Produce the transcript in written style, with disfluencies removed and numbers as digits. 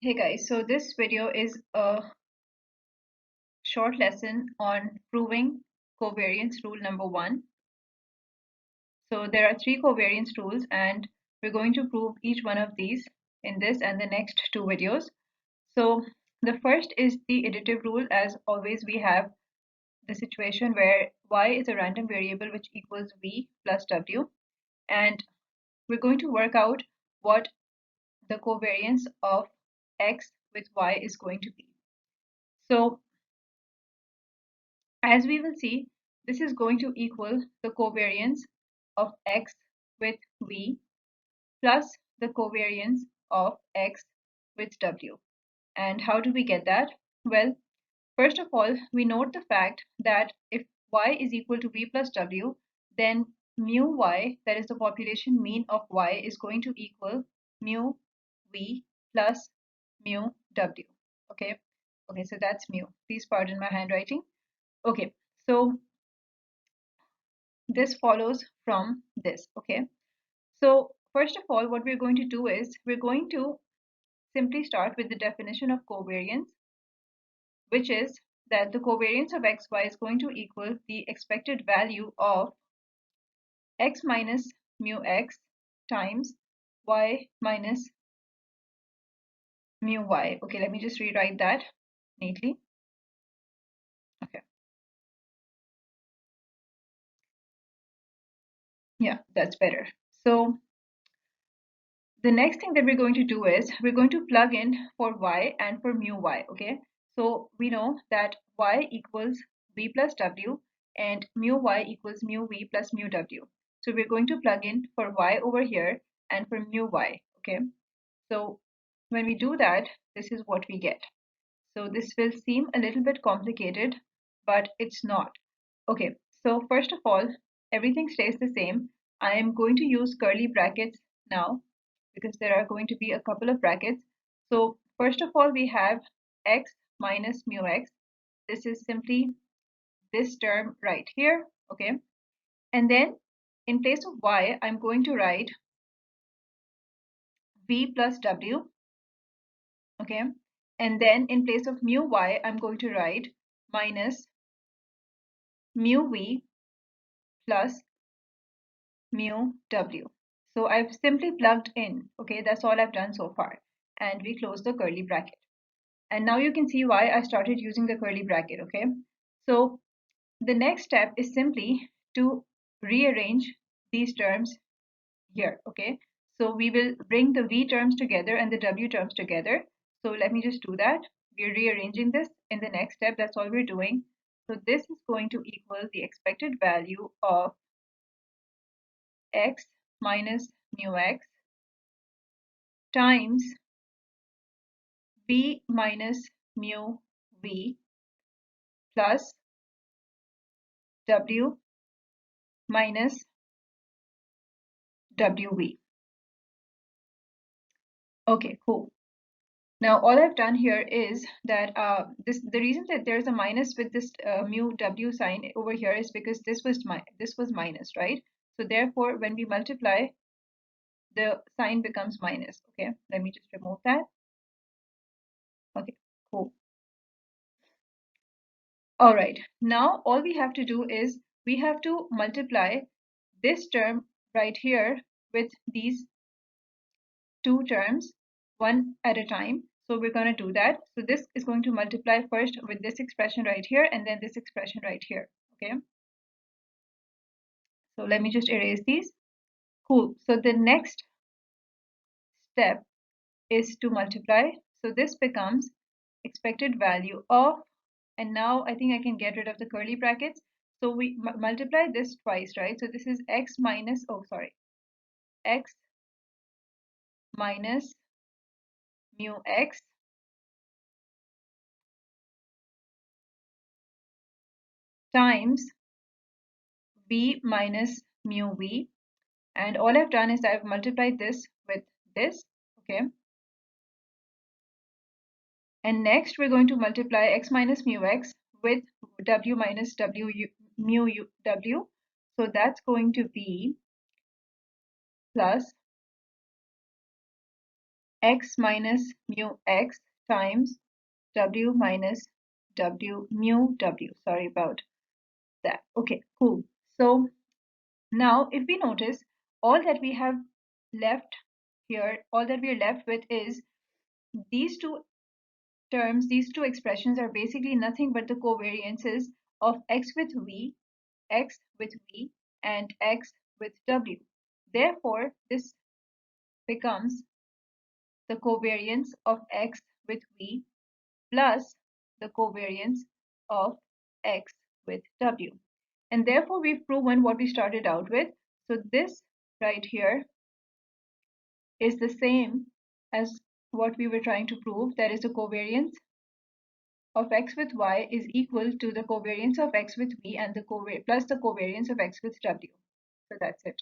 Hey guys, so this video is a short lesson on proving covariance rule number 1. So there are 3 covariance rules and we're going to prove each one of these in this and the next 2 videos. So the first is the additive rule. As always, we have the situation where y is a random variable which equals v plus w, and we're going to work out what the covariance of x with y is going to be. So as we will see, this is going to equal the covariance of x with v plus the covariance of x with w. And how do we get that? Well, first of all, we note the fact that if y is equal to v plus w, then mu y, that is the population mean of y, is going to equal mu v plus mu w. Okay, so that's mu. Please pardon my handwriting. Okay, so this follows from this. Okay, so first of all, what we're going to do is we're going to simply start with the definition of covariance, which is that the covariance of xy is going to equal the expected value of x minus mu x times y minus mu y. Okay, let me just rewrite that neatly. Okay, yeah, that's better. So the next thing that we're going to do is we're going to plug in for y and for mu y. Okay, so we know that y equals v plus w and mu y equals mu v plus mu w. So we're going to plug in for y over here and for mu y. Okay, so when we do that, this is what we get. So this will seem a little bit complicated, but it's not. Okay, so first of all, everything stays the same. I am going to use curly brackets now because there are going to be a couple of brackets. So first of all, we have x minus mu x. This is simply this term right here, okay? And then in place of y, I'm going to write v plus w, okay? And then in place of mu y, I'm going to write minus mu v plus mu w. So I've simply plugged in, okay? That's all I've done so far. And we close the curly bracket. And now you can see why I started using the curly bracket, okay? So the next step is simply to rearrange these terms here, okay? So we will bring the v terms together and the w terms together. So let me just do that. We're rearranging this in the next step. That's all we're doing. So this is going to equal the expected value of x minus mu x times v minus mu v plus w minus wv. Okay, cool. Now all I've done here is that the reason that there's a minus with this mu w sign over here is because this was minus, right? So therefore, when we multiply, the sign becomes minus. Okay, let me just remove that. Okay, cool. All right, now all we have to do is we have to multiply this term right here with these two terms one at a time. So we're going to do that. So this is going to multiply first with this expression right here and then this expression right here. Okay. So let me just erase these. Cool. So the next step is to multiply. So this becomes expected value of, and now I think I can get rid of the curly brackets. So we multiply this twice, right? So this is x minus, oh sorry, x minus mu x times v minus mu v, and all I've done is I've multiplied this with this, okay? And next we're going to multiply x minus mu x with w minus mu w. So that's going to be plus x minus mu x times w minus w mu w. Sorry about that. Okay, cool. So now if we notice, all that we have left here, all that we are left with is these two terms, these two expressions are basically nothing but the covariances of x with v, x with v, and x with w. Therefore, this becomes the covariance of x with v plus the covariance of x with w. And therefore, we've proven what we started out with. So this right here is the same as what we were trying to prove. That is, the covariance of x with y is equal to the covariance of x with v and the plus the covariance of x with w. So that's it.